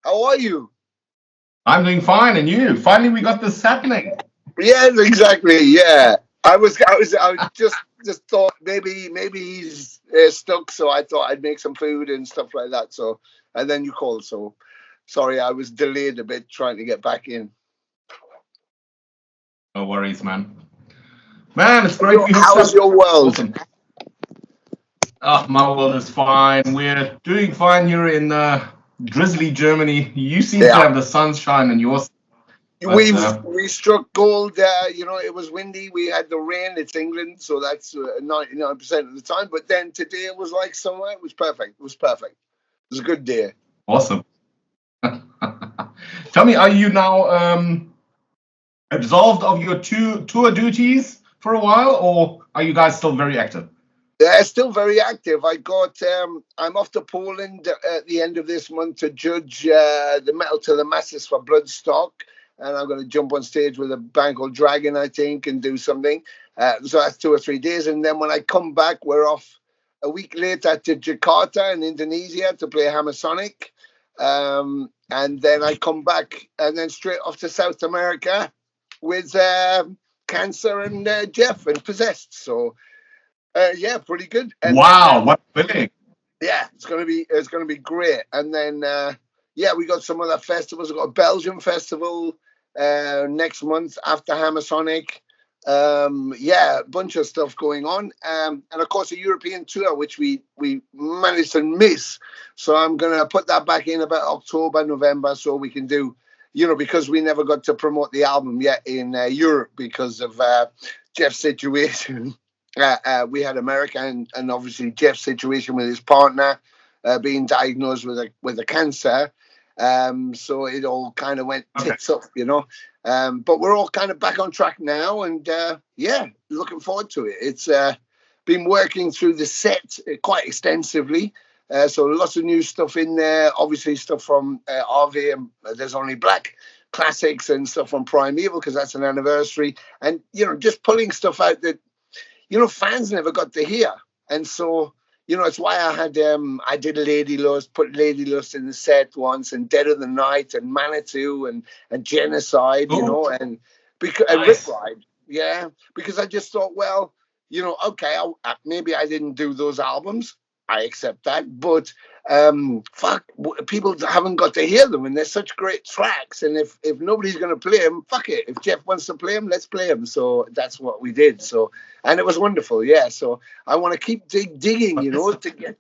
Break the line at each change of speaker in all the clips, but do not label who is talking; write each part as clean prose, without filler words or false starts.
How are you?
I'm doing fine, and you? Finally, we got this happening.
Yes, exactly. Yeah, I was just thought maybe he's stuck, so I thought I'd make some food and stuff like that. So, and then you called. So, sorry, I was delayed a bit trying to get back in.
No worries, man. Man, it's great we hooked
How's
up.
your world?
Awesome. Oh, my world is fine. We're doing fine here in drizzly Germany. You seem to
Yeah,
have the sunshine in yours, but
we struck gold. It was windy. We had the rain. It's England, so that's 99% of the time. But then today it was like summer. It was perfect. It was perfect. It was a good day.
awesome. Tell me, are you now absolved of your tour duties for a while, or are you guys still very active?
They're still very active. I'm off to Poland at the end of this month to judge the Metal to the Masses for Bloodstock. And I'm going to jump on stage with a band called Dragon, I think, and do something. So that's 2 or 3 days. And then when I come back, we're off a week later to Jakarta in Indonesia to play Hammersonic. And then I come back and then straight off to South America with Cancer and Jeff and Possessed. So yeah, pretty good. And
wow,
then,
what feeling!
yeah, it's gonna be great. And then yeah, we got some other festivals. We got a Belgium festival next month after Hammersonic. Yeah, a bunch of stuff going on. And of course a European tour which we managed to miss. So I'm gonna put that back in about October, November, so we can do, because we never got to promote the album yet in Europe because of Jeff's situation. We had America and obviously Jeff's situation with his partner being diagnosed with a cancer. So it all kind of went tits up, but we're all kind of back on track now, and yeah, looking forward to it. It's been working through the set quite extensively. So lots of new stuff in there. Obviously stuff from RV and There's Only Black classics and stuff from Primeval because that's an anniversary, and just pulling stuff out that fans never got to hear. And so, it's why I did Lady Lust, put Lady Lust in the set once, and Dead of the Night, and Manitou, and Genocide, and
Nice.
Rip Ride. Yeah, because I just thought, well, okay, maybe I didn't do those albums. I accept that, but fuck, people haven't got to hear them, and they're such great tracks. And if nobody's going to play them, fuck it. If Jeff wants to play them, let's play them. So that's what we did. So, and it was wonderful. Yeah. So I want to keep digging, to get.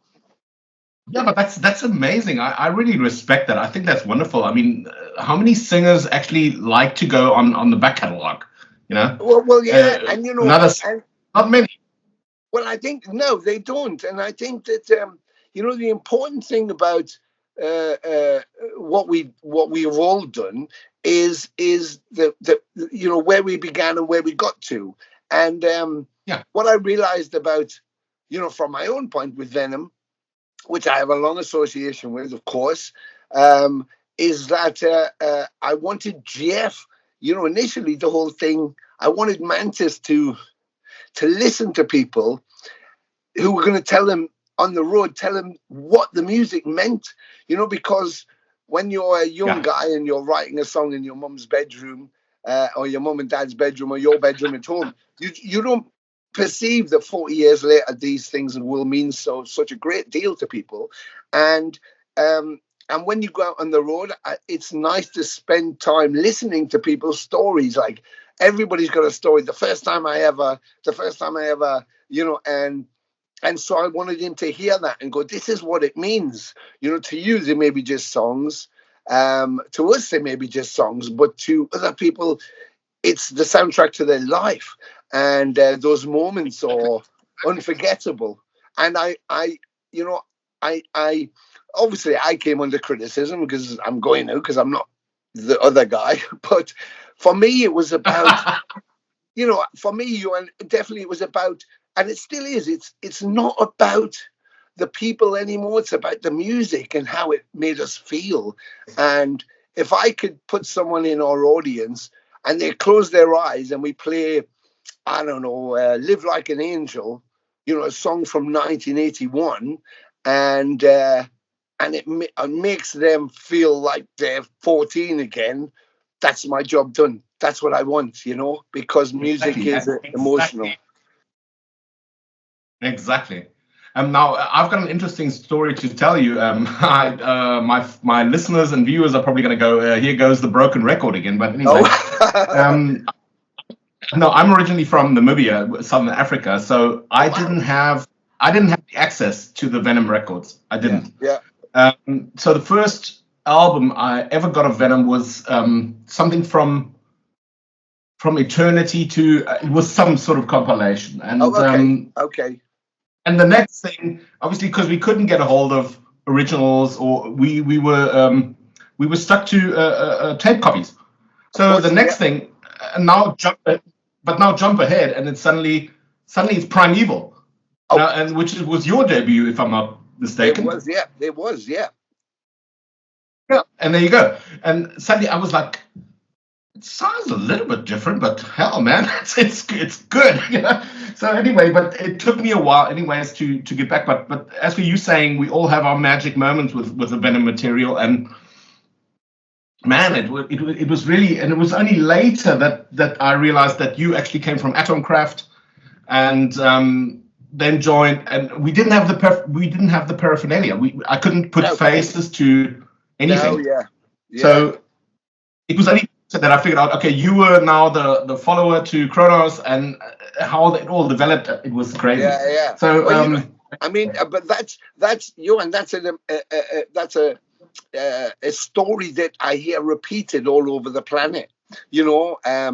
Yeah, but that's amazing. I really respect that. I think that's wonderful. I mean, how many singers actually like to go on the back catalog?
Well, yeah, and
not many.
Well, I think no, they don't, and I think that the important thing about what we've all done is the where we began and where we got to, and
Yeah.
what I realized about from my own point with Venom, which I have a long association with, of course, is that I wanted Jeff, initially the whole thing, I wanted Mantis to listen to people who were going to tell him on the road, tell him what the music meant, because when you're a young guy and you're writing a song in your mum's bedroom or your mum and dad's bedroom or your bedroom at home, you don't perceive that 40 years later these things will mean such a great deal to people. And when you go out on the road, it's nice to spend time listening to people's stories. Like, everybody's got a story. The first time I ever, and so I wanted him to hear that and go, this is what it means. To you, they may be just songs. To us, they may be just songs, but to other people, it's the soundtrack to their life, and those moments are unforgettable. And you know, I obviously I came under criticism because I'm going out because I'm not the other guy, but for me it was about, for me, and definitely it was about, and it still is. It's not about the people anymore. It's about the music and how it made us feel. And if I could put someone in our audience and they close their eyes and we play, I don't know, "Live Like an Angel," a song from 1981, and it makes them feel like they're 14 again. That's my job done. That's what I want, because music
Exactly.
is emotional.
Exactly. Now I've got an interesting story to tell you. My listeners and viewers are probably going to go, "Here goes the broken record again." But anyway,
Oh,
no, I'm originally from Namibia, Southern Africa, so I didn't have the access to the Venom records. I
yeah,
didn't.
yeah.
So the first album I ever got of Venom was something from Eternity to it was some sort of compilation, and
Oh, okay, okay.
and the next thing, obviously, because we couldn't get a hold of originals, or we were stuck to tape copies.
Of
So the
course, yeah.
next thing, now jump ahead, and it's suddenly it's Primeval,
Oh,
and was your debut, if I'm not
it
mistaken.
was, yeah, it was, yeah.
Yeah, and there you go. And suddenly I was like, it sounds a little bit different, but hell, man, it's good. So anyway, but it took me a while, anyways, to get back. But as for you saying, we all have our magic moments with the Venom material, and man, it was really, and it was only later that I realized that you actually came from Atomcraft, and then joined, and we didn't have the paraphernalia. I couldn't put
No,
faces to
no,
anything.
yeah, yeah.
So it was only that I figured out, okay, you were now the follower to Kronos, and how it all developed. It was crazy.
Yeah, yeah.
So
Well, I mean, but that's you, and that's a story that I hear repeated all over the planet. I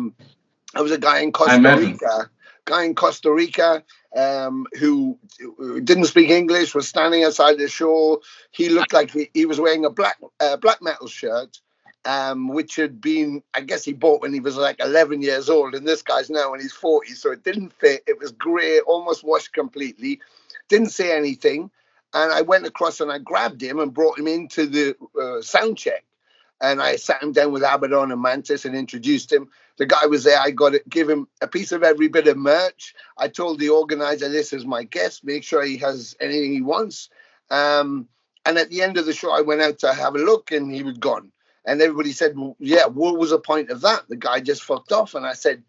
was a guy in
I
Costa
imagine.
Rica, who didn't speak English, was standing outside the show. He looked like he was wearing a black metal shirt, which had been, I guess he bought when he was like 11 years old, and this guy's now when he's 40, so it didn't fit. It was grey, almost washed completely. Didn't say anything, and I went across and I grabbed him and brought him into the sound check. And I sat him down with Abdon and Mantis and introduced him. The guy was there. I got to give him a piece of every bit of merch. I told the organizer, "This is my guest. Make sure he has anything he wants." And at the end of the show, I went out to have a look, and he was gone. And everybody said, "Well, yeah, what was the point of that? The guy just fucked off." And I said,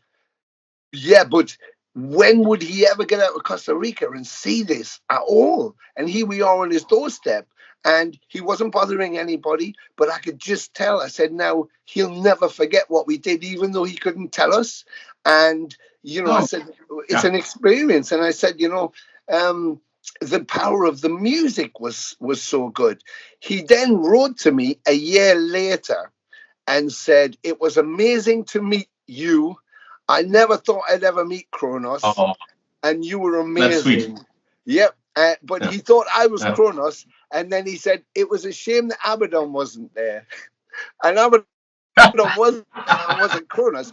"Yeah, but when would he ever get out of Costa Rica and see this at all?" And here we are on his doorstep. And he wasn't bothering anybody, but I could just tell. I said, "Now he'll never forget what we did, even though he couldn't tell us." And I said, "It's an experience." And I said, the power of the music was so good. He then wrote to me a year later and said, "It was amazing to meet you. I never thought I'd ever meet Kronos, and you were amazing."
That's sweet.
Yep. But
Yeah.
he thought I was Kronos, and then he said it was a shame that Abdon wasn't there, and Abdon wasn't Kronos,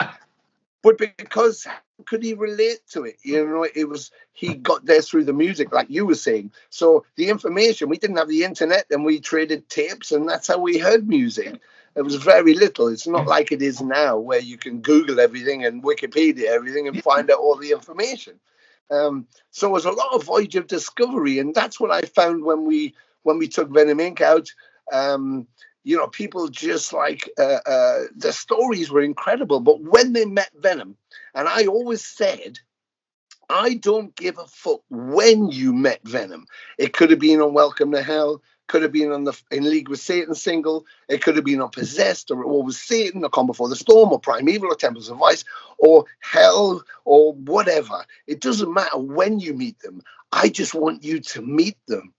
but because could he relate to it? He got there through the music, like you were saying. So the information, we didn't have the internet, and we traded tapes, and that's how we heard music. It was very little. It's not like it is now, where you can Google everything and Wikipedia everything and find out all the information. So it was a lot of voyage of discovery, and that's what I found when we took Venom Inc. out. People just like the stories were incredible, but when they met Venom, and I always said, I don't give a fuck when you met Venom. It could have been on Welcome to Hell, could have been on the In League with Satan single, it could have been on Possessed, or Was Satan, or Come Before the Storm, or Primeval, or Temples of Vice, or Hell, or whatever. It doesn't matter when you meet them. I just want you to meet them,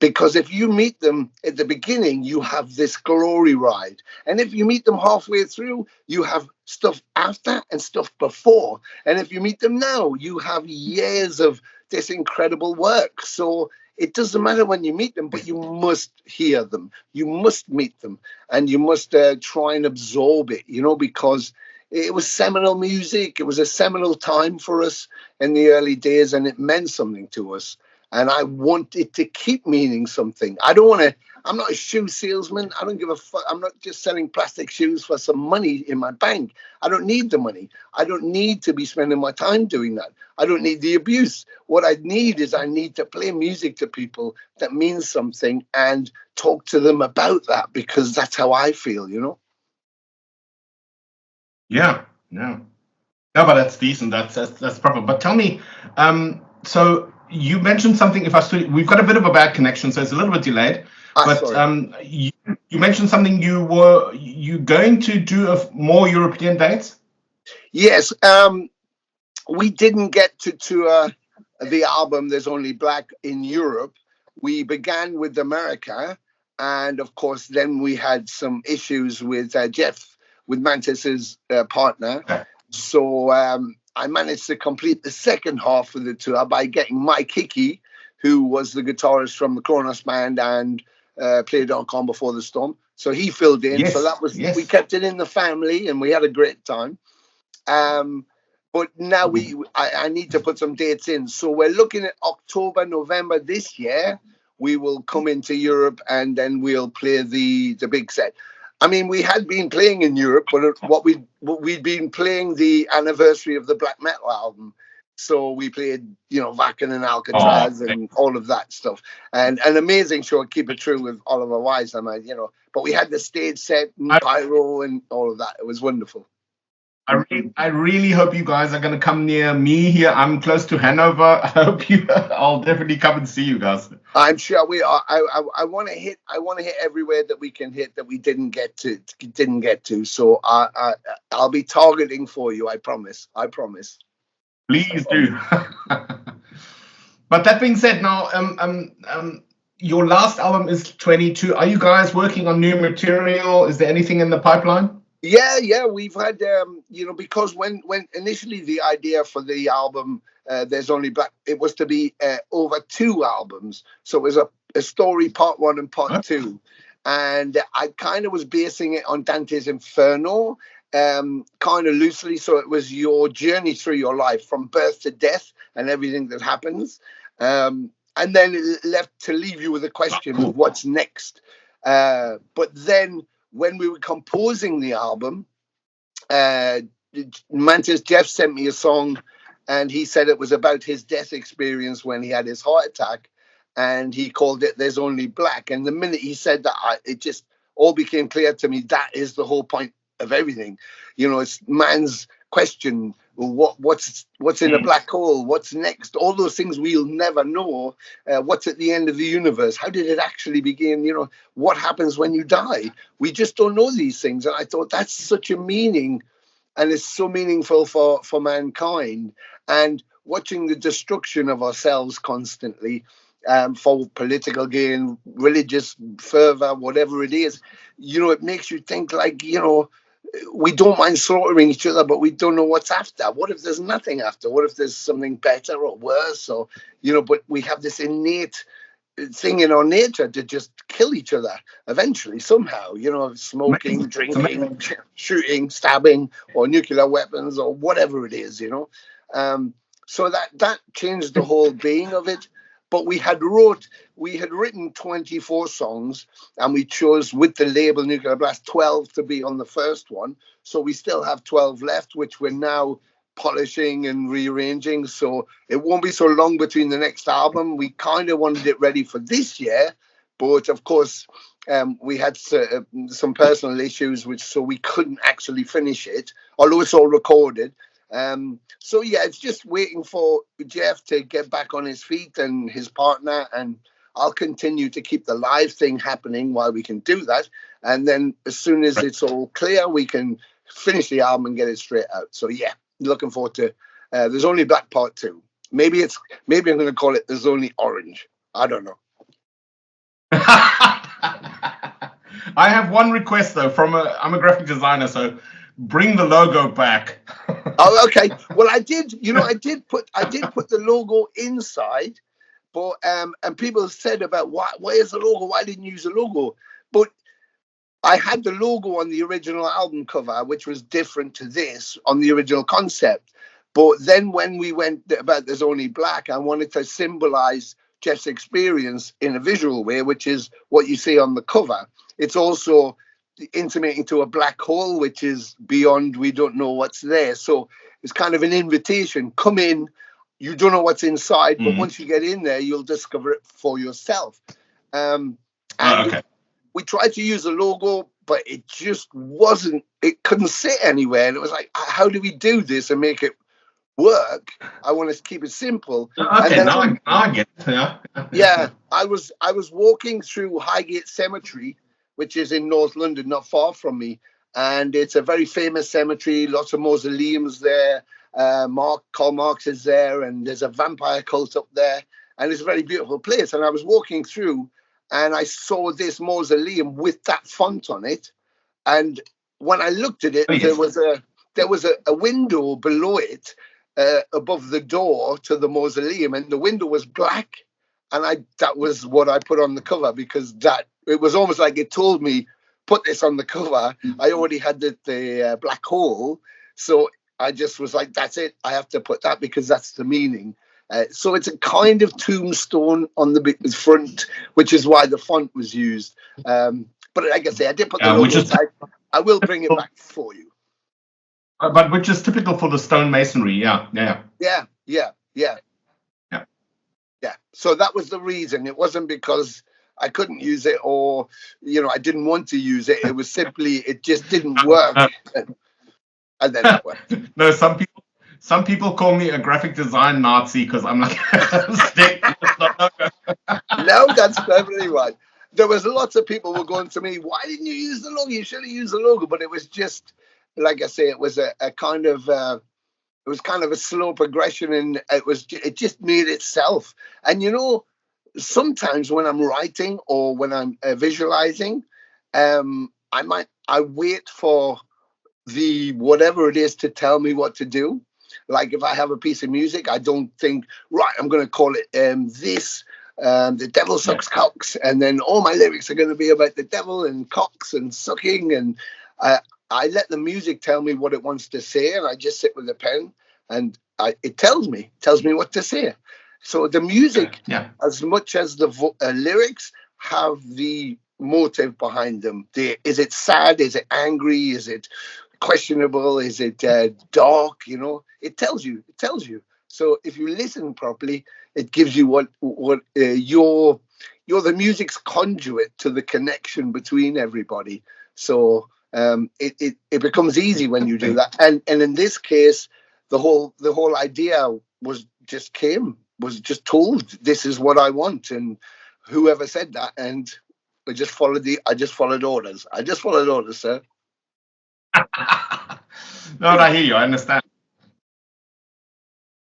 Because if you meet them at the beginning, you have this glory ride. And if you meet them halfway through, you have stuff after and stuff before. And if you meet them now, you have years of this incredible work. So it doesn't matter when you meet them, but you must hear them. You must meet them, and you must try and absorb it, because it was seminal music. It was a seminal time for us in the early days, and it meant something to us. And I want it to keep meaning something. I don't want to. I'm not a shoe salesman. I don't give a fuck. I'm not just selling plastic shoes for some money in my bank. I don't need the money. I don't need to be spending my time doing that. I don't need the abuse. What I need is I need to play music to people that means something and talk to them about that, because that's how I feel.
Yeah, yeah. No, but that's decent. That's proper. But tell me, so you mentioned something. We've got a bit of a bad connection, so it's a little bit delayed. But
Sorry.
You mentioned something. You going to do more European dates?
Yes. We didn't get to the album There's Only Black in Europe. We began with America, and of course then we had some issues with Jeff, with Mantis's partner.
Okay.
So I managed to complete the second half of the tour by getting Mike Hickey, who was the guitarist from the Kronos band and played on Calm Before the Storm. So he filled in.
Yes,
so that was
yes.
We kept it in the family, and we had a great time. But now I need to put some dates in. So we're looking at October, November this year. We will come into Europe, and then we'll play the big set. I mean, we had been playing in Europe, but we'd been playing the anniversary of the black metal album. So we played, Vakken and Alcatraz and all of that stuff. And an amazing show, Keep It True, with Oliver Wise. But we had the stage set and pyro and all of that. It was wonderful.
I really hope you guys are going to come near me here. I'm close to Hanover. I hope I'll definitely come and see you guys.
I'm sure we are. I want to hit everywhere that we can hit that we didn't get to. So I'll be targeting for you. I promise.
Please do. But that being said, now your last album is 22. Are you guys working on new material? Is there anything in the pipeline?
Yeah, we've had because when initially the idea for the album There's Only Black, it was to be over 2 albums, so it was a story, part 1 and part 2, and I kind of was basing it on Dante's Inferno, kind of loosely. So it was your journey through your life from birth to death and everything that happens, and then it left to leave you with a question of what's next. But then when we were composing the album, Mantis Jeff sent me a song, and he said it was about his death experience when he had his heart attack, and he called it There's Only Black. And the minute he said that, it just all became clear to me that is the whole point of everything. It's man's question. What's in a black hole? What's next? All those things we'll never know. What's at the end of the universe? How did it actually begin? What happens when you die? We just don't know these things. And I thought that's such a meaning, and it's so meaningful for mankind. And watching the destruction of ourselves constantly, for political gain, religious fervor, whatever it is, it makes you think we don't mind slaughtering each other, but we don't know what's after. What if there's nothing after? What if there's something better or worse? Or, but we have this innate thing in our nature to just kill each other eventually, somehow, smoking, drinking, shooting, stabbing, or nuclear weapons, or whatever it is, so that changed the whole being of it. But we had written 24 songs, and we chose with the label Nuclear Blast 12 to be on the first one. So we still have 12 left, which we're now polishing and rearranging. So it won't be so long between the next album. We kind of wanted it ready for this year, but of course we had some personal issues, so we couldn't actually finish it, although it's all recorded. So yeah, it's just waiting for Jeff to get back on his feet and his partner, and I'll continue to keep the live thing happening while we can do that. And then as soon as it's all clear, we can finish the album and get it straight out. So yeah, looking forward to There's Only Black Part 2. Maybe I'm going to call it There's Only Orange. I don't know.
I have one request though. I'm a graphic designer, so bring the logo back.
Oh, okay. Well, I did. You know, I did put the logo inside, but and people said about where's the logo? Why didn't you use the logo? But I had the logo on the original album cover, which was different to this on the original concept. But then when we went about There's Only Black, I wanted to symbolize Jeff's experience in a visual way, which is what you see on the cover. It's also intimating to a black hole, which is beyond, we don't know what's there. So it's kind of an invitation. Come in, you don't know what's inside, but once you get in there, you'll discover it for yourself. And
Okay.
we tried to use a logo, but it just wasn't, it couldn't sit anywhere. And it was like, how do we do this and make it work? I want to keep it simple.
Okay,
And
now I get it.
yeah, I was walking through Highgate Cemetery, which is in North London, not far from me. And it's a very famous cemetery, lots of mausoleums there. Karl Marx is there, and there's a vampire cult up there. And it's a very beautiful place. And I was walking through, and I saw this mausoleum with that font on it. And when I looked at it, there was a window below it, above the door to the mausoleum, and the window was black. And that was what I put on the cover, because it was almost like it told me, put this on the cover. I already had the black hole, so I just was like, that's it. I have to put that because that's the meaning. So it's a kind of tombstone on the front, which is why the font was used. But like I say, I did put the logo aside. I will bring it back for you.
But which is typical for the stone masonry. Yeah.
So that was the reason. It wasn't because I couldn't use it, or I didn't want to use it. It was simply, it just didn't work. And then it worked.
No, some people call me a graphic design Nazi because I'm like,
No, that's perfectly right. There was lots of people were going to me, why didn't you use the logo? You should have used the logo. But it was just, like I say, it was a kind of it was kind of a slow progression, and it just made itself. And sometimes when I'm writing or when I'm visualizing, I wait for the whatever it is to tell me what to do. Like if I have a piece of music, I don't think, right, I'm going to call it this. The devil sucks cocks, and then all my lyrics are going to be about the devil and cocks and sucking, and I let the music tell me what it wants to say, and I just sit with the pen, and it tells me what to say. So the music, as much as the lyrics, have the motive behind them. Is it sad? Is it angry? Is it questionable? Is it dark? It tells you. So if you listen properly, it gives you what you're the music's conduit to the connection between everybody. So it becomes easy when you do that. And in this case, the whole idea was just told, this is what I want, and whoever said that, and I just followed orders. I just followed orders, sir.
No, I hear you. I understand.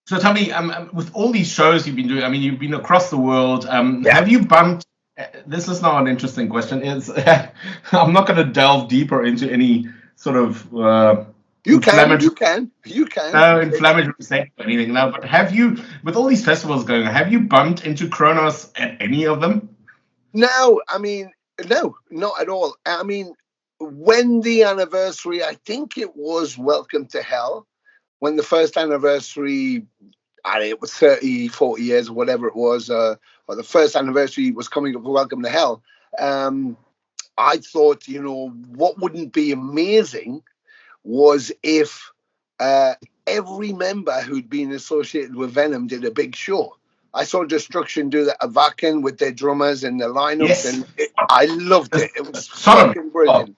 So tell me, with all these shows you've been doing, I mean, you've been across the world. Have you bumped? This is now an interesting question. I'm not going to delve deeper into any sort of
you can
no inflammatory state or anything now. But have you, with all these festivals going, have you bumped into Kronos at any of them?
No, I mean, no, not at all. I mean, when the anniversary, I think it was Welcome to Hell, when the first anniversary, it was 30, 40 years or whatever it was, or the first anniversary was coming up for Welcome to Hell. I thought, what wouldn't be amazing was if every member who'd been associated with Venom did a big show. I saw Destruction do that at Wacken with their drummers and their lineups, and I loved it. It was fucking brilliant.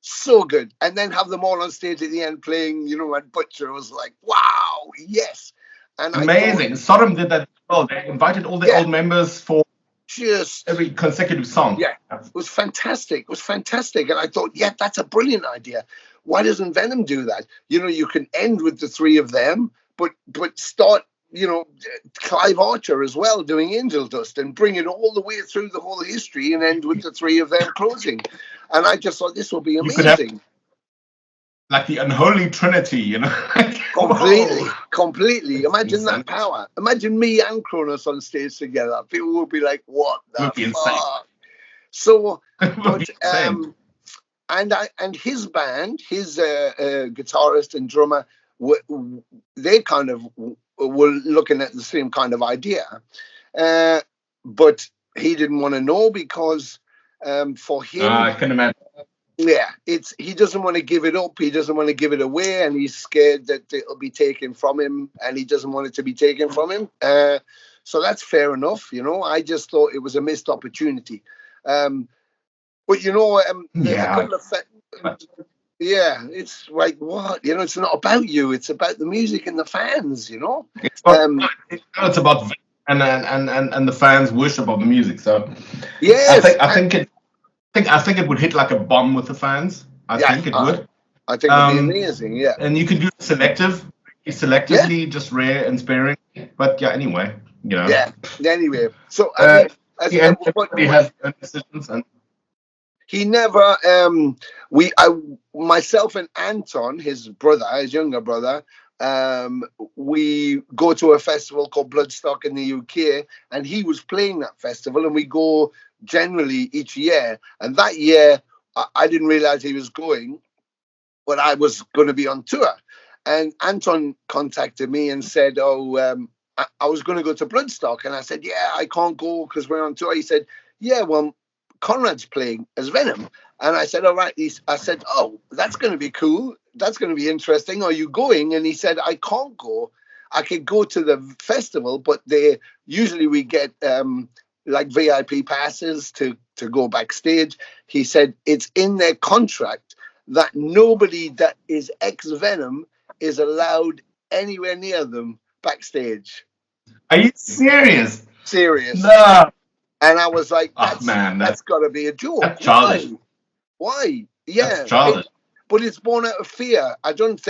So good. And then have them all on stage at the end playing, and Butcher was like, wow, yes. And
amazing. Sodom did that as well. They invited all the old members for just every consecutive song.
Yeah, it was fantastic. And I thought, that's a brilliant idea. Why doesn't Venom do that? You can end with the three of them, but start Clive Archer as well doing Angel Dust and bring it all the way through the whole history and end with the three of them closing. And I just thought this will be
You could have
amazing.
like the unholy trinity,
Completely. Imagine
insane.
that power. Imagine me and Kronos on stage together. People would be like, "What the
Would be
fuck?"
insane.
So,
Would be insane.
and his band, his guitarist and drummer, they kind of were looking at the same kind of idea, but he didn't want to know because for him,
I can imagine.
yeah, he doesn't want to give it up. He doesn't want to give it away, and he's scared that it'll be taken from him, and he doesn't want it to be taken from him. So that's fair enough, I just thought it was a missed opportunity. But there's a couple of it's like what it's not about you. It's about the music and the fans.
It's about and the fans' worship of the music. So
yes,
I think it would hit like a bomb with the fans. I think it would.
I think it'd be amazing. Yeah,
and you can do it selectively, just rare and sparing. But yeah, anyway,
Yeah. Anyway, so
everybody has own decisions and.
He never. Myself and Anton, his younger brother, we go to a festival called Bloodstock in the UK, and he was playing that festival, and we go generally each year. And that year, I didn't realize he was going, but I was going to be on tour. And Anton contacted me and said, "Oh, I was going to go to Bloodstock," and I said, "Yeah, I can't go because we're on tour." He said, "Yeah, well, Conrad's playing as Venom." And I said, "All right." I said, "Oh, that's going to be cool. That's going to be interesting. Are you going?" And he said, "I can't go. I could go to the festival, but usually we get like VIP passes to go backstage." He said, "It's in their contract that nobody that is ex-Venom is allowed anywhere near them backstage."
Are you serious?
Serious.
No.
And I was like, that's got to be a joke.
That's childish.
Why? Yeah.
That's childish.
But it's born out of fear. I don't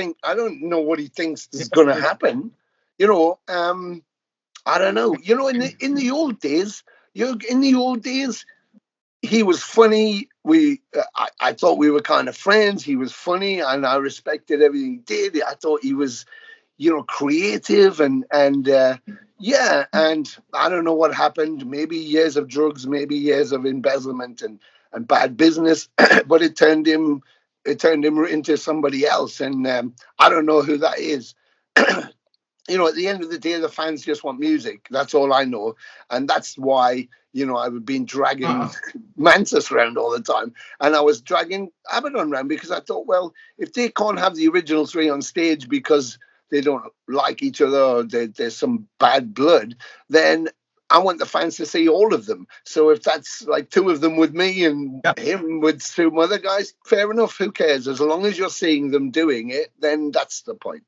know what he thinks is going to happen. I don't know. In the old days, he was funny. I thought we were kind of friends. He was funny, and I respected everything he did. I thought he was, creative and yeah, and I don't know what happened. Maybe years of drugs, maybe years of embezzlement and bad business, but it turned him into somebody else, and I don't know who that is. At the end of the day, the fans just want music. That's all I know, and that's why I've been dragging Mantis around all the time, and I was dragging Abdon around because I thought, well, if they can't have the original three on stage because they don't like each other or there's some bad blood, then I want the fans to see all of them. So if that's like two of them with me and him with two other guys, fair enough. Who cares? As long as you're seeing them doing it, then that's the point,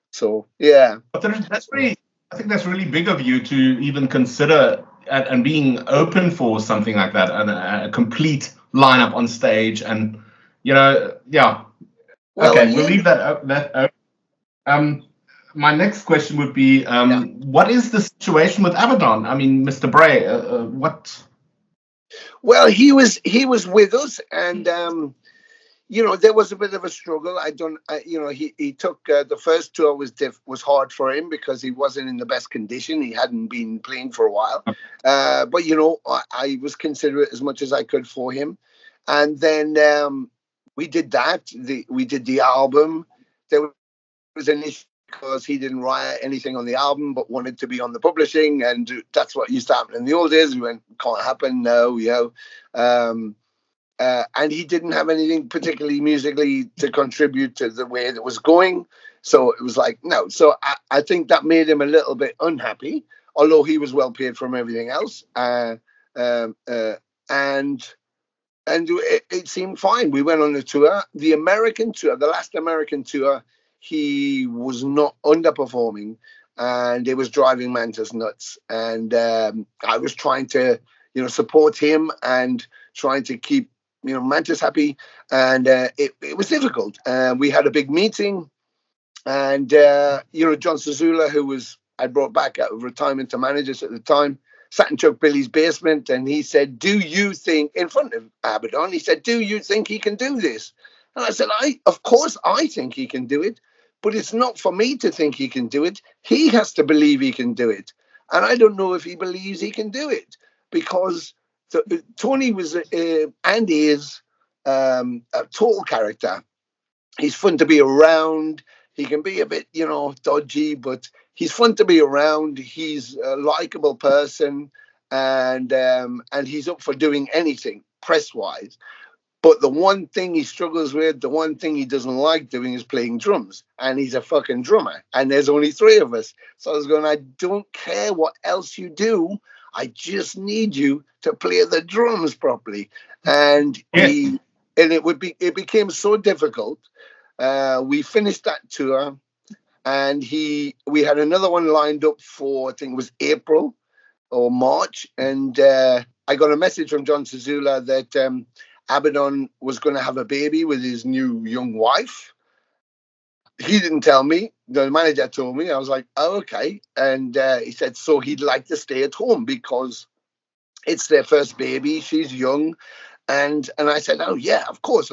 So, yeah.
But I think that's really big of you to even consider and being open for something like that and a complete lineup on stage. And, yeah. Well, okay, we'll leave that open. My next question would be, what is the situation with Abdon? I mean, Mr. Bray, what?
Well, he was with us, and there was a bit of a struggle. He took the first tour was hard for him because he wasn't in the best condition. He hadn't been playing for a while, but I was considerate as much as I could for him, and then we did that. We did the album. There was an issue because he didn't write anything on the album but wanted to be on the publishing, and that's what used to happen in the old days. We went, can't happen, no, and he didn't have anything particularly musically to contribute to the way that was going, so it was like no. So I think that made him a little bit unhappy, although he was well paid from everything else, and it seemed fine. We went on the tour, the last American tour. He was not underperforming, and it was driving Mantis nuts. And I was trying to, support him and trying to keep, Mantis happy. And it was difficult. We had a big meeting, and John Sazula, who was I brought back out of retirement to managers at the time, sat in Chuck Billy's basement, and he said, "Do you think," in front of Abdon, he said, "Do you think he can do this?" And I said, "Of course I think he can do it, but it's not for me to think he can do it. He has to believe he can do it, and I don't know if he believes he can do it because Tony was and is a total character. He's fun to be around. He can be a bit, dodgy, but he's fun to be around. He's a likable person, and he's up for doing anything press wise. But the one thing he struggles with, the one thing he doesn't like doing is playing drums. And he's a fucking drummer. And there's only three of us. So I was going, I don't care what else you do. I just need you to play the drums properly. And it became so difficult. We finished that tour, and we had another one lined up for, I think it was April or March. And I got a message from John Zazula that Abdon was going to have a baby with his new young wife. He didn't tell me. The manager told me. I was like, oh, okay. And he said, so he'd like to stay at home because it's their first baby. She's young. And I said, oh, yeah, of course.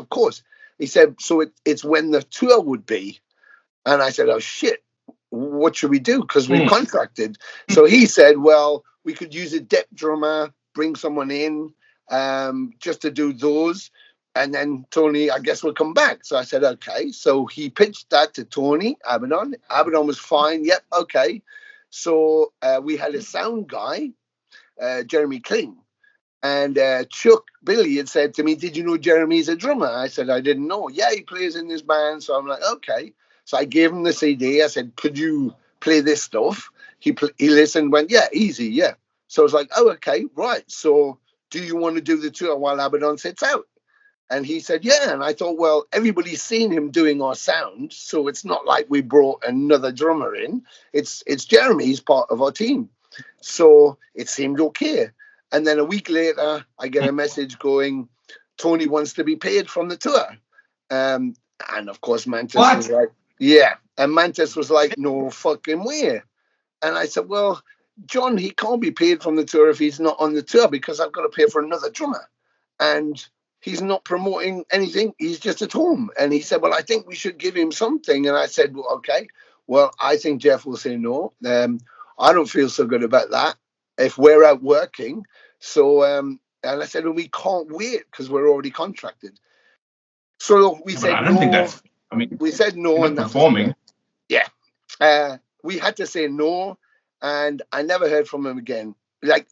He said, so it's when the tour would be. And I said, oh, shit, what should we do? Because we've contracted. So he said, well, we could use a depth drummer, bring someone in, just to do those, and then Tony, I guess, will come back. So I said, okay. So he pitched that to Tony Abdon. Abdon was fine. Yep, okay. So we had a sound guy, Jeremy Kling, and Chuck Billy had said to me, "Did you know Jeremy's a drummer?" I said, "I didn't know." "Yeah, he plays in this band." So I'm like, okay. So I gave him the CD. I said, "Could you play this stuff?" He listened, went, "Yeah, easy, yeah." So I was like, "Oh, okay, right. So do you want to do the tour while Abdon sits out?" And he said, "Yeah." And I thought, well, everybody's seen him doing our sound, so it's not like we brought another drummer in. It's Jeremy. He's part of our team. So it seemed okay. And then a week later, I get a message going, Tony wants to be paid from the tour. And of course, Mantis was like, yeah. And Mantis was like, no fucking way. And I said, well, John, he can't be paid from the tour if he's not on the tour because I've got to pay for another drummer. And he's not promoting anything. He's just at home. And he said, well, I think we should give him something. And I said, well, okay. Well, I think Jeff will say no. I don't feel so good about that if we're out working. So, and I said, well, we can't wait because we're already contracted. So we said no. We said no. And
performing.
Yeah. We had to say no. And I never heard from him again. Like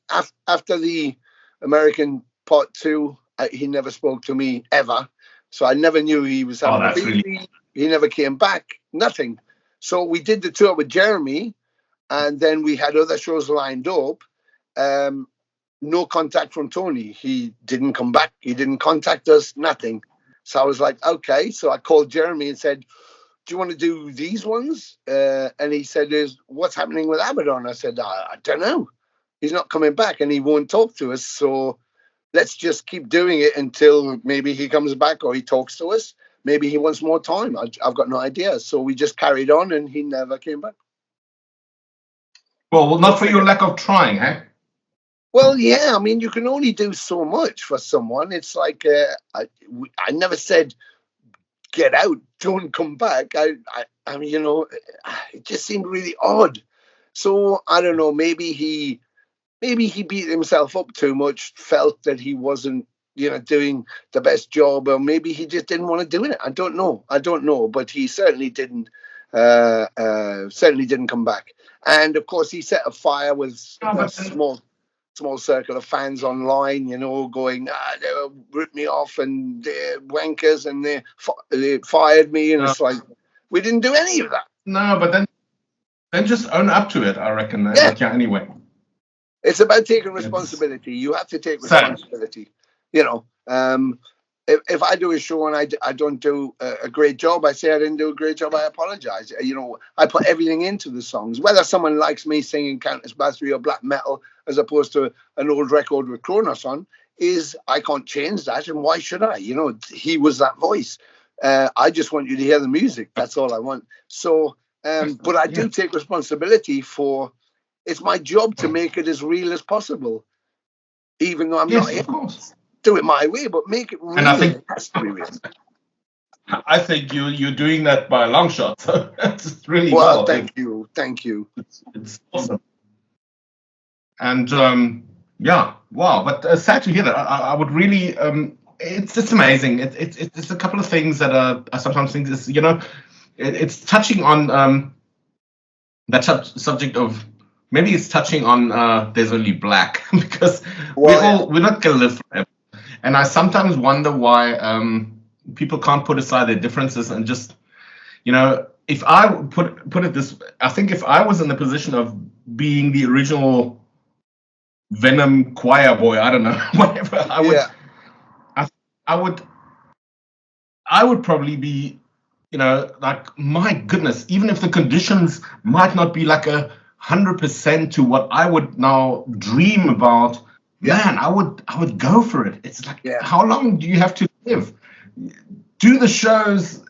after the American part 2, he never spoke to me ever. So I never knew he was having a baby. Really... He never came back. Nothing. So we did the tour with Jeremy. And then we had other shows lined up. No contact from Tony. He didn't come back. He didn't contact us. Nothing. So I was like, okay. So I called Jeremy and said, do you want to do these ones? And he said, what's happening with Abdon? I said, I don't know. He's not coming back and he won't talk to us. So let's just keep doing it until maybe he comes back or he talks to us. Maybe he wants more time. I've got no idea. So we just carried on and he never came back.
Well, not for your lack of trying, eh?
Well, yeah. I mean, you can only do so much for someone. It's like I never said, get out, don't come back. I mean, it just seemed really odd. So I don't know. Maybe he beat himself up too much, felt that he wasn't, doing the best job, or maybe he just didn't want to do it. I don't know. But he certainly didn't come back. And of course, he set a fire with a small circle of fans online, going, they ripped me off and they're wankers and they fired me. And it's like, we didn't do any of that.
No, but then just own up to it, I reckon. Yeah. Anyway.
It's about taking responsibility. You have to take responsibility. If I do a show and I don't do a great job, I say I didn't do a great job. I apologize. I put everything into the songs. Whether someone likes me singing Countess Bathory or black metal as opposed to an old record with Kronos on, I can't change that. And why should I? He was that voice. I just want you to hear the music. That's all I want. So But I do take responsibility for. It's my job to make it as real as possible, even though I'm not
Yes, of
able
course.
to do it my way. But make it real.
And I think
It has to be real.
I think you're doing that by a long shot. So that's really
Well,
well.
thank you.
It's awesome. And yeah, wow. But sad to hear that. I would really. It's amazing. It's a couple of things that I sometimes think is it's touching on that subject of maybe it's touching on there's only black because we're not gonna live forever. And I sometimes wonder why people can't put aside their differences and just, if I put it this, I think if I was in the position of being the original Venom choir boy, I don't know, whatever, I would probably be, like, my goodness, even if the conditions might not be like 100% to what I would now dream about. Man, I would go for it. It's like, how long do you have to live? Do the shows,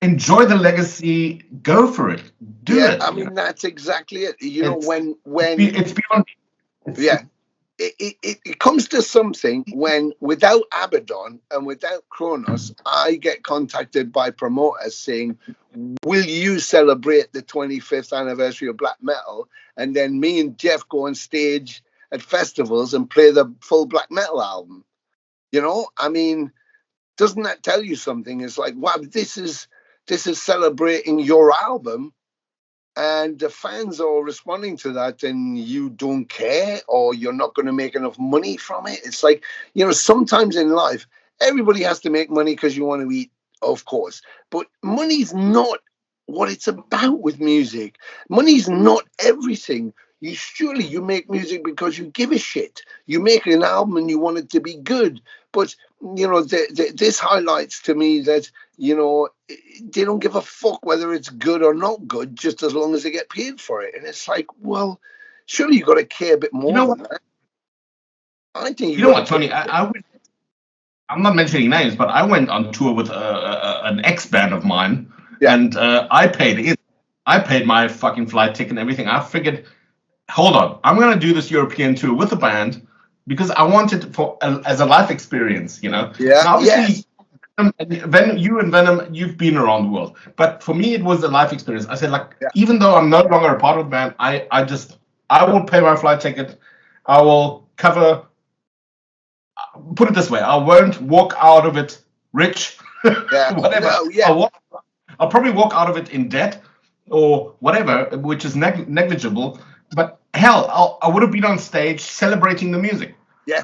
enjoy the legacy, go for it. Do it.
I mean, that's exactly it. When
it's beyond.
It comes to something when without Abdon and without Kronos, I get contacted by promoters saying, will you celebrate the 25th anniversary of black metal? And then me and Jeff go on stage at festivals and play the full black metal album. I mean, doesn't that tell you something? It's like, wow, this is celebrating your album, and the fans are responding to that, and you don't care, or you're not going to make enough money from it. It's like, sometimes in life, everybody has to make money because you want to eat, of course, but money's not what it's about with music. Money's not everything. You make music because you give a shit. You make an album and you want it to be good. But, this highlights to me that, they don't give a fuck whether it's good or not good, just as long as they get paid for it. And it's like, well, surely you got to care a bit more than that. I think
you know what, Tony? I'm not mentioning names, but I went on tour with an ex-band of mine, and I paid my fucking flight ticket and everything. I figured, hold on, I'm going to do this European tour with the band because I wanted as a life experience, Now, obviously, you and Venom, you've been around the world. But for me, it was a life experience. I said, even though I'm no longer a part of the band, I will pay my flight ticket. I will cover, put it this way, I won't walk out of it rich, whatever. I'll probably walk out of it in debt or whatever, which is negligible. But hell, I would have been on stage celebrating the music.
Yeah,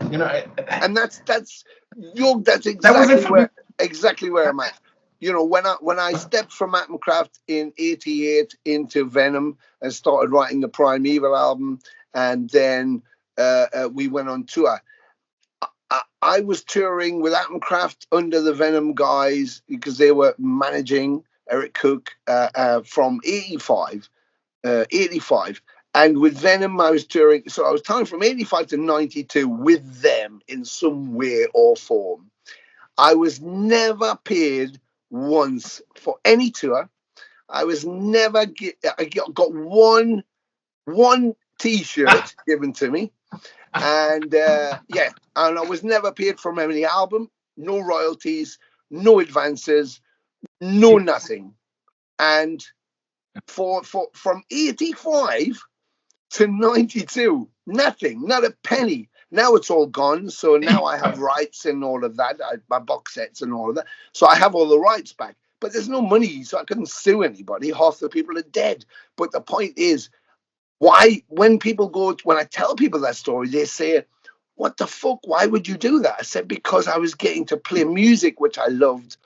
and that's exactly where I'm at. When I stepped from Atomcraft in '88 into Venom and started writing the Primeval album, and then we went on tour. I was touring with Atomcraft under the Venom guys because they were managing Eric Cook from 85. And with Venom, I was touring. So I was touring from 85 to 92 with them in some way or form. I was never paid once for any tour. I was never I got one T-shirt given to me, and and I was never paid for any album. No royalties, no advances, no nothing. And from 85 to 92, nothing, not a penny. Now it's all gone, so now I have rights and all of that, my box sets and all of that, so I have all the rights back, but there's no money, so I couldn't sue anybody. Half the people are dead. But the point is, when I tell people that story, they say, what the fuck, why would you do that? I said, because I was getting to play music which I loved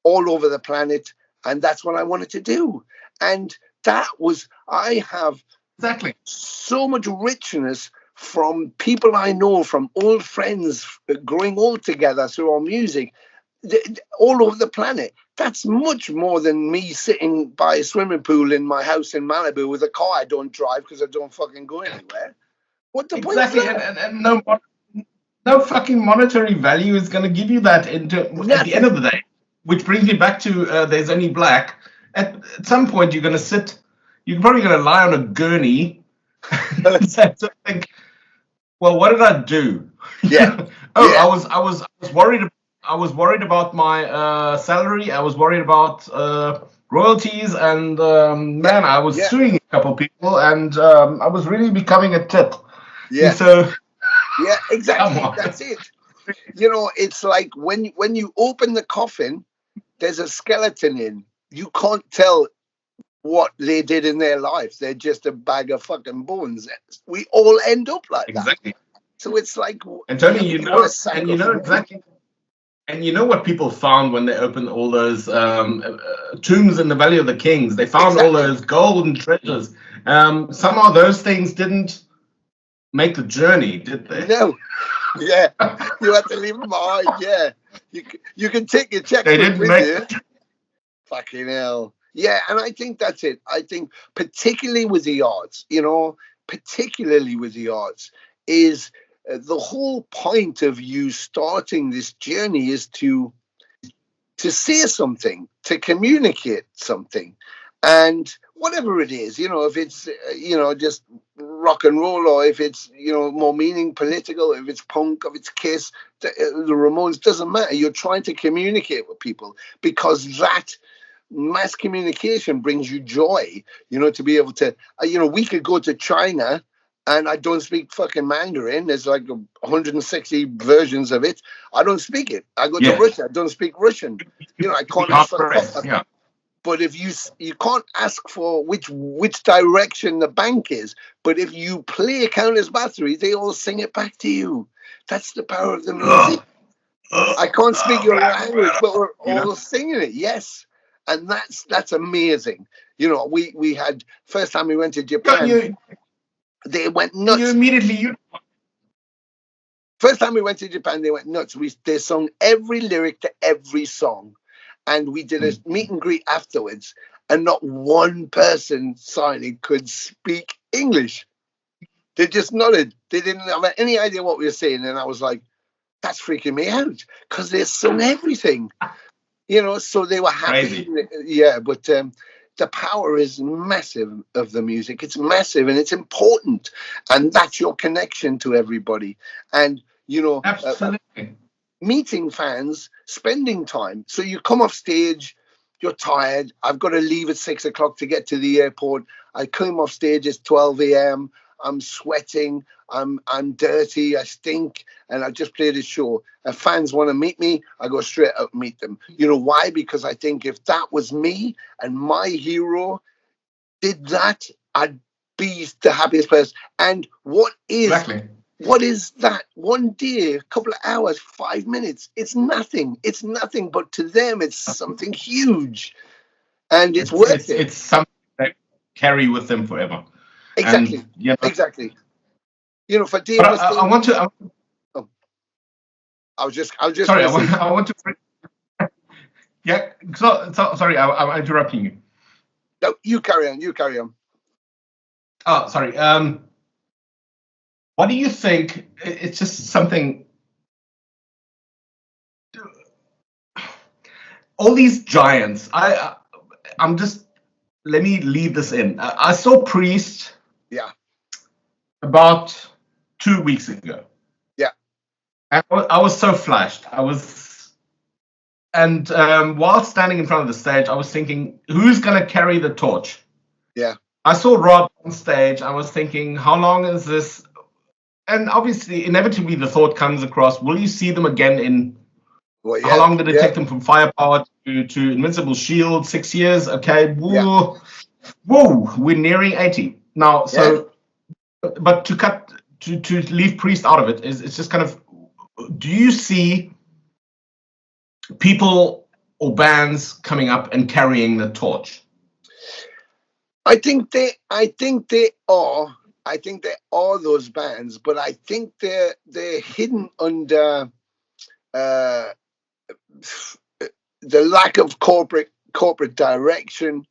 all over the planet, and that's what I wanted to do. And I have so much richness from people I know, from old friends, growing old together through our music, all over the planet. That's much more than me sitting by a swimming pool in my house in Malibu with a car I don't drive because I don't fucking go anywhere. What the point is that?
And no fucking monetary value is going to give you that at the end of the day. Which brings me back to There's Only Black. at some point you're going to sit. You're probably going to lie on a gurney and think, well, what did I do?
Yeah.
Oh,
Yeah.
I was worried. I was worried about my salary. I was worried about royalties, and man, I was
Yeah.
suing a couple people, and I was really becoming a tit. And
Yeah.
so,
Yeah.
come
Exactly.
on.
That's it. You know, it's like when you open the coffin, there's a skeleton in. You can't tell what they did in their lives. They're just a bag of fucking bones. We all end up like that.
Exactly.
So it's like,
And Tony,
you want to sacrifice.
exactly. And you know what people found when they opened all those tombs in the Valley of the Kings? They found all
Exactly.
those golden treasures. Some of those things didn't make the journey, did they?
No. Yeah. You have to leave them behind. Yeah. You can take your checkbook
They didn't
with
make.
you. Fucking hell. Yeah, and I think that's it. I think particularly with the arts, is the whole point of you starting this journey is to say something, to communicate something. And whatever it is, if it's, just rock and roll, or if it's, more meaning political, if it's punk, if it's Kiss, the Ramones, doesn't matter. You're trying to communicate with people because that mass communication brings you joy, to be able to, we could go to China and I don't speak fucking Mandarin. There's like 160 versions of it. I don't speak it. I go to Russia. I don't speak Russian. I can't ask for
Yeah.
But if you can't ask for which direction the bank is, but if you play Countess Battery, they all sing it back to you. That's the power of the music. I can't speak your language, but we're all singing it. Yes. And that's amazing. We had first time we went to Japan, they went nuts. First time we went to Japan, they went nuts. They sung every lyric to every song, and we did a meet and greet afterwards. And not one person signing could speak English. They just nodded. They didn't have any idea what we were saying, and I was like, "That's freaking me out," because they sung everything. So they were happy.
Crazy.
Yeah, but the power is massive of the music. It's massive and it's important. And that's your connection to everybody. And,
absolutely.
Meeting fans, spending time. So you come off stage, you're tired. I've got to leave at 6 o'clock to get to the airport. I come off stage at 12 a.m. I'm sweating. I'm dirty. I stink. And I just played a show. If fans want to meet me, I go straight out and meet them. You know why? Because I think if that was me and my hero did that, I'd be the happiest person. And what is that? One day, a couple of hours, 5 minutes. It's nothing. It's nothing. But to them, it's something huge. And it's worth it.
It's something that carry with them forever.
Exactly.
And,
exactly. For Dave,
I want to.
I was just.
Sorry, I want to. Yeah. So sorry, I'm interrupting you.
No, you carry on.
Oh, sorry. What do you think? It's just something. All these giants. I'm just. Let me leave this in. I saw Priest.
Yeah.
About 2 weeks ago.
Yeah.
I was so flashed. And while standing in front of the stage, I was thinking, who's going to carry the torch?
Yeah.
I saw Rod on stage. I was thinking, how long is this? And obviously, inevitably, the thought comes across, will you see them again in... Well, yeah, how long did it take them from firepower to Invincible Shield? 6 years? Okay. Whoa. Yeah. Whoa. We're nearing 80. Now, so... But to leave Priest out of it is just kind of, do you see people or bands coming up and carrying the torch?
I think they are. I think they are those bands, but I think they're hidden under the lack of corporate direction,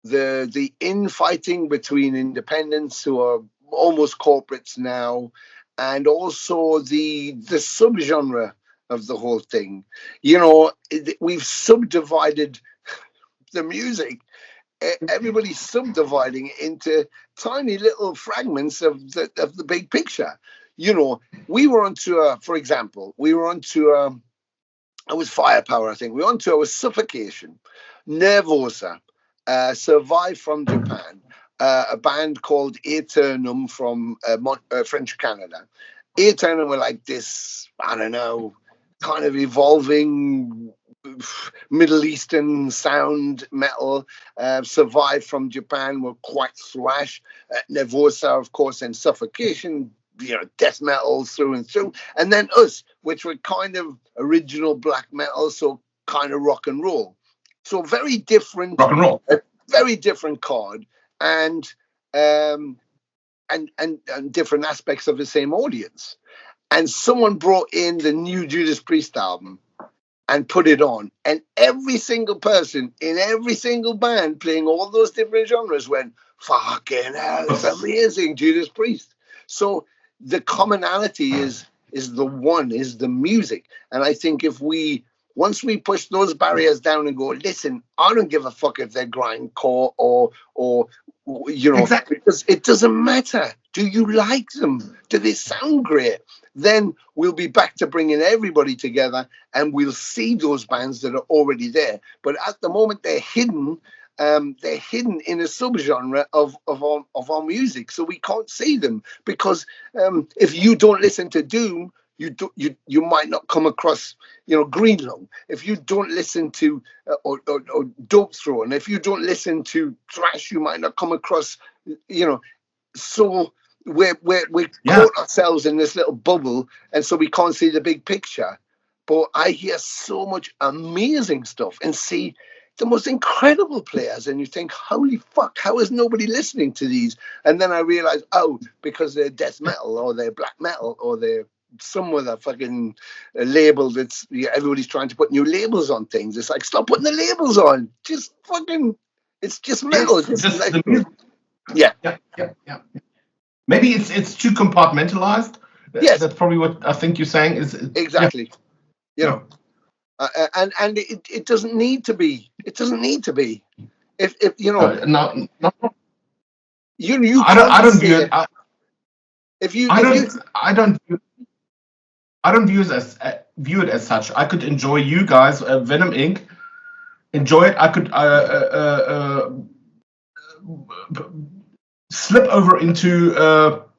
the infighting between independents who are almost corporates now, and also the subgenre of the whole thing. We've subdivided the music everybody's subdividing it into tiny little fragments of the big picture. You know, we were on tour, for example, we were on tour. It was Firepower, I think. We were on tour with Suffocation, Nervosa, Survive from Japan, a band called Aeternum from French Canada. Aeternum were like this, I don't know, kind of evolving Middle Eastern sound metal. Survive from Japan were quite thrash. Nervosa, of course, and Suffocation, death metal through and through. And then us, which were kind of original black metal, so kind of rock and roll. So very different,
rock and roll,
very different chord, and different aspects of the same audience. And someone brought in the new Judas Priest album and put it on, and every single person in every single band playing all those different genres went, fucking hell, it's amazing, Judas Priest. So the commonality is the music. And I think once we push those barriers down and go, listen, I don't give a fuck if they're grindcore or
exactly.
Because it doesn't matter. Do you like them? Do they sound great? Then we'll be back to bringing everybody together, and we'll see those bands that are already there. But at the moment, they're hidden. They're hidden in a subgenre of our music, so we can't see them. Because if you don't listen to Doom, you might not come across Green Lung. If you don't listen to or Dope Throne, if you don't listen to thrash, you might not come across So we're caught ourselves in this little bubble, and so we can't see the big picture. But I hear so much amazing stuff and see the most incredible players, and you think, holy fuck, how is nobody listening to these? And then I realize, because they're death metal or they're black metal or they're some other fucking label that's everybody's trying to put new labels on things. It's like, stop putting the labels on. Just fucking, it's just metal.
It's just the music.
Yeah.
Maybe it's too compartmentalized.
Yes,
that's probably what I think you're saying. Is
exactly. And it doesn't need to be. It doesn't need to be. If
no.
You
I don't view it. I don't view it as such. I could enjoy you guys, Venom Inc. Enjoy it. I could slip over into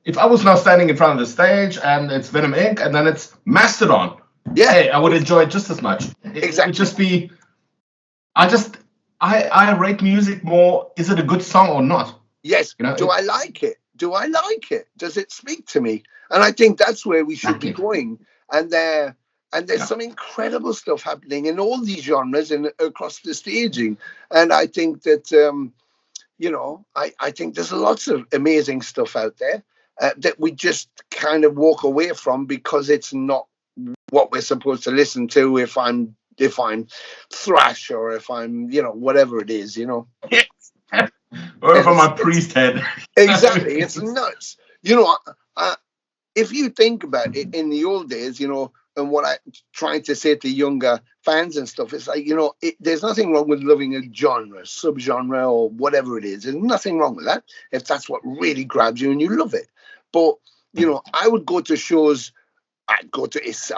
if I was now standing in front of the stage and it's Venom Inc. and then it's Mastodon.
Yeah,
hey, I would enjoy it just as much.
Exactly.
It would just be. I rate music more. Is it a good song or not?
Yes. Do I like it? Do I like it? Does it speak to me? And I think that's where we should be going. And there's some incredible stuff happening in all these genres and across the staging. And I think that I think there's lots of amazing stuff out there that we just kind of walk away from because it's not what we're supposed to listen to. If I'm thrash or if I'm whatever it is,
or if I'm a priest head.
Exactly. It's nuts. If you think about it, in the old days, and what I'm trying to say to younger fans and stuff, it's like, there's nothing wrong with loving a genre, subgenre, or whatever it is. There's nothing wrong with that if that's what really grabs you and you love it. But, I would go to shows. I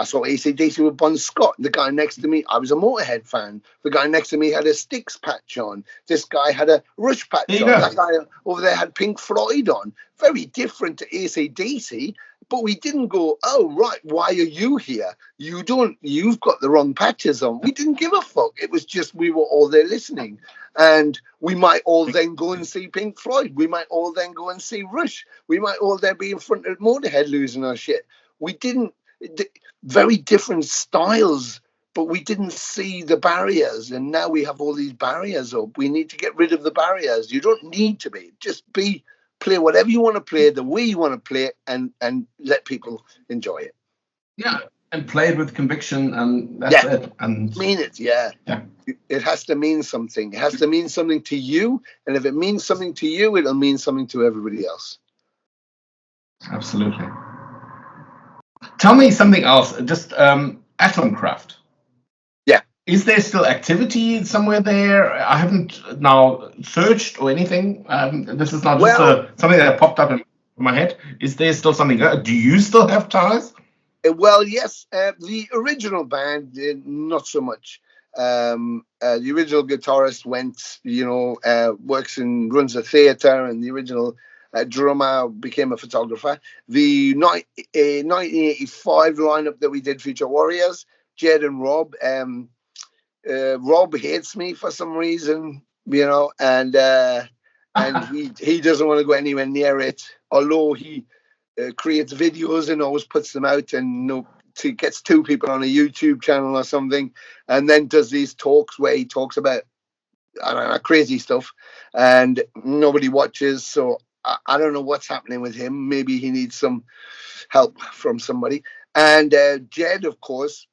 saw AC/DC with Bon Scott. The guy next to me, I was a Motorhead fan. The guy next to me had a Styx patch on. This guy had a Rush patch on. That guy over there had Pink Floyd on. Very different to AC/DC, but we didn't go, oh, right, why are you here? You've got the wrong patches on. We didn't give a fuck. It was just we were all there listening. And we might all then go and see Pink Floyd. We might all then go and see Rush. We might all then be in front of Motorhead losing our shit. We didn't, very different styles, but we didn't see the barriers. And now we have all these barriers up. We need to get rid of the barriers. You don't need to be. Just play whatever you want to play, the way you want to play it, and let people enjoy it.
Yeah, and play it with conviction, and that's it. And
mean it, yeah. It has to mean something. It has to mean something to you. And if it means something to you, it'll mean something to everybody else.
Absolutely. Tell me something else. Just Atomcraft.
Yeah.
is there still activity somewhere there? I haven't now searched or anything. This is not just
Well,
something that popped up in my head. Is there still something? Do you still have ties?
well, yes. The original band, not so much. The original guitarist went, works and runs a theatre, and the original drummer became a photographer. The 1985 lineup that we did, Future Warriors, Jed and Rob. Rob hates me for some reason, and he doesn't want to go anywhere near it. Although he creates videos and always puts them out, and gets two people on a YouTube channel or something, and then does these talks where he talks about, I don't know, crazy stuff, and nobody watches. So I don't know what's happening with him. Maybe he needs some help from somebody. And Jed, of course,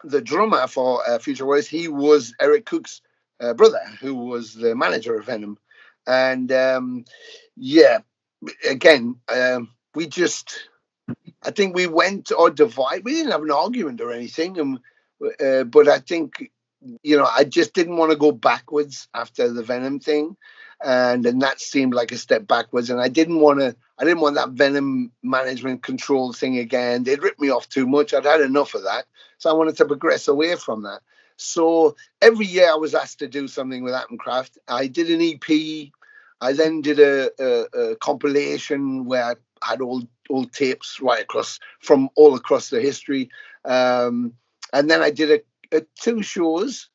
the drummer for Future Warriors, he was Eric Cook's brother, who was the manager of Venom. And again, we just, I think we went or divide. We didn't have an argument or anything, but I think, I just didn't want to go backwards after the Venom thing, and that seemed like a step backwards. And I didn't want that Venom management control thing again. They'd ripped me off too much. I'd had enough of that, so I wanted to progress away from that. So every year I was asked to do something with Attencraft. I did an EP. I then did a compilation where I had old tapes from all across the history, and then I did a 2 shows,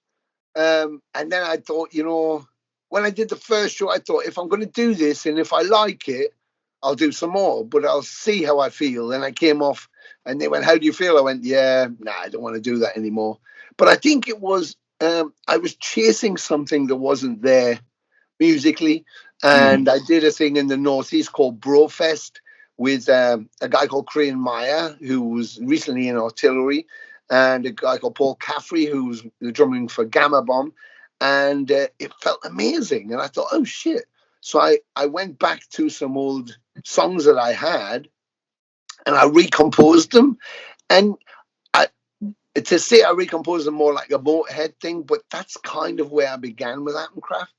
and then I thought, when I did the first show, I thought, if I'm going to do this and if I like it, I'll do some more, but I'll see how I feel. And I came off, and they went, "How do you feel?" I went, "Yeah, I don't want to do that anymore." But I think it was I was chasing something that wasn't there musically. And I did a thing in the Northeast called Brofest with a guy called Crane Meyer, who was recently in Artillery, and a guy called Paul Caffrey, who was drumming for Gamma Bomb. And it felt amazing. And I thought, oh, shit. So I went back to some old songs that I had, and I recomposed them. And to say I recomposed them more like a Motorhead thing, but that's kind of where I began with Attencraft.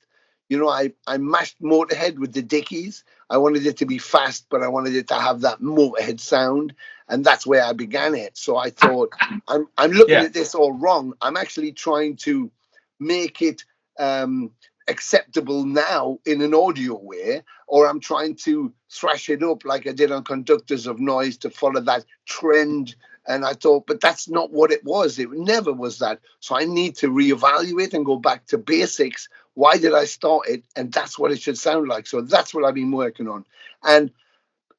I mashed Motorhead with the Dickies. I wanted it to be fast, but I wanted it to have that Motorhead sound, and that's where I began it. So I thought, I'm looking at this all wrong. I'm actually trying to make it acceptable now in an audio way, or I'm trying to thrash it up like I did on Conductors of Noise to follow that trend. And I thought, but that's not what it was. It never was that. So I need to reevaluate and go back to basics. Why did I start it? And that's what it should sound like. So that's what I've been working on. And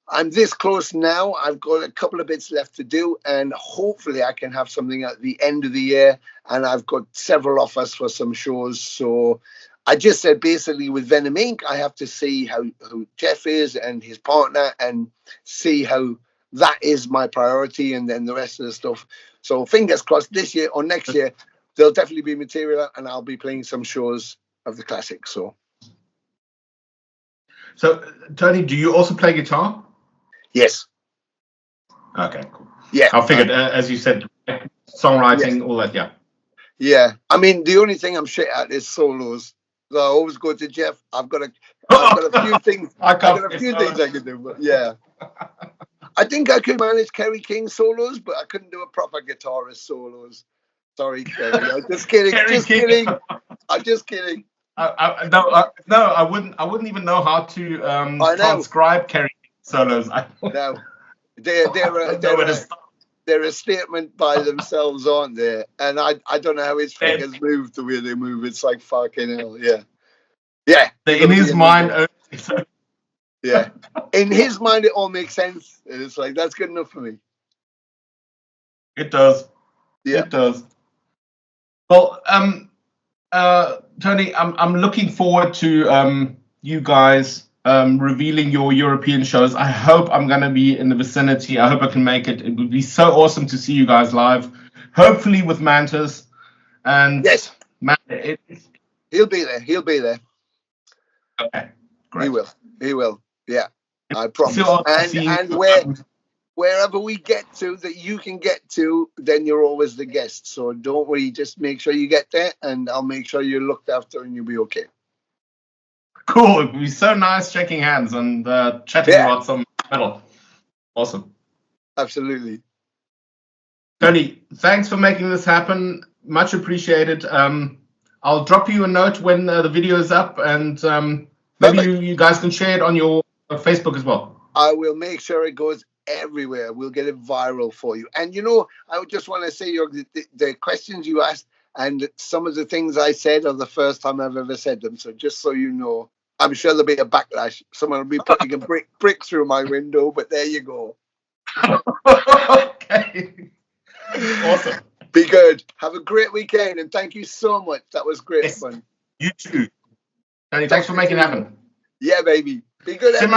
I'm this close now. I've got a couple of bits left to do, and hopefully I can have something at the end of the year. And I've got several offers for some shows. So I just said, basically, with Venom Inc., I have to see who Jeff is and his partner, and see how that is my priority, and then the rest of the stuff. So fingers crossed, this year or next year, there'll definitely be material, and I'll be playing some shows of the classics.
So Tony, do you also play guitar?
Yes.
Okay, cool.
Yeah.
I figured, as you said, songwriting, all that, yeah.
Yeah. I mean, the only thing I'm shit at is solos. So I always go to Jeff. I've got a few things. I've got a few things I can do, but yeah. I think I could manage Kerry King solos, but I couldn't do a proper guitarist solos. Sorry, Kerry. I'm just kidding. I'm just kidding.
No, I wouldn't even know how to transcribe Kerry solos.
No, they're a statement by themselves, aren't they? And I don't know how his fingers move the way they move. It's like fucking hell. Yeah.
In his mind.
Yeah, in his mind, it all makes sense. And it's like, that's good enough for me.
It does.
Yeah,
it does. Well, Tony, I'm looking forward to you guys revealing your European shows. I hope I'm going to be in the vicinity. I hope I can make it. It would be so awesome to see you guys live. Hopefully with Mantis. And
yes, he'll be there.
Okay, great.
He will. Yeah, I promise. And wherever we get to that you can get to, then you're always the guest. So don't worry, just make sure you get there, and I'll make sure you're looked after and you'll be okay.
Cool. It'd be so nice shaking hands and chatting about some metal. Awesome.
Absolutely.
Tony, thanks for making this happen. Much appreciated. I'll drop you a note when the video is up, and maybe you guys can share it on your Facebook as well.
I will make sure it goes everywhere. We'll get it viral for you. And I just want to say the questions you asked and some of the things I said are the first time I've ever said them. So just so you know, I'm sure there'll be a backlash. Someone will be putting a brick through my window, but there you go.
Okay. Awesome.
Be good. Have a great weekend, and thank you so much. That was great fun.
You too. Tony, thanks for making it happen.
Yeah, baby. Be good.
Send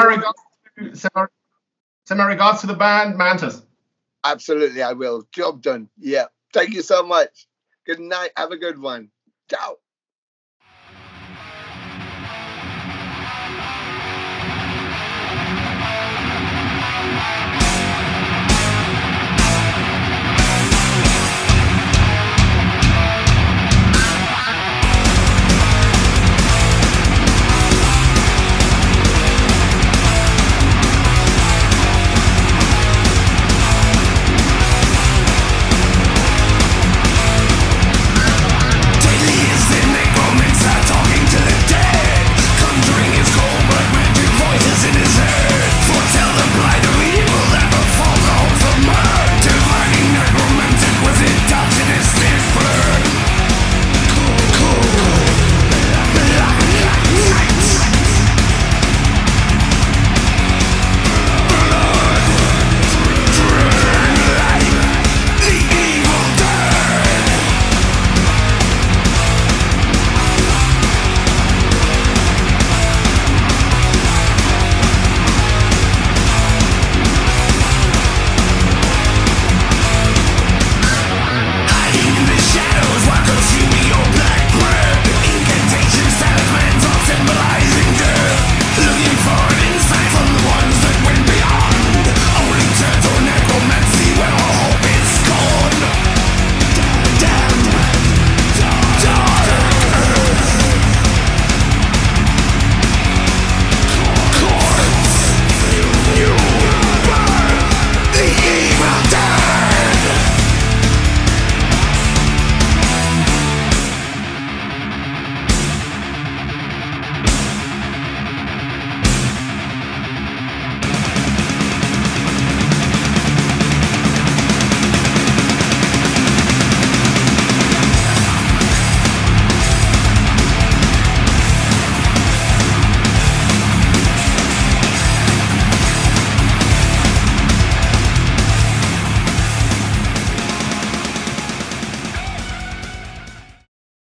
my regards to the band Mantis.
Absolutely, I will. Job done. Yeah. Thank you so much. Good night. Have a good one. Ciao.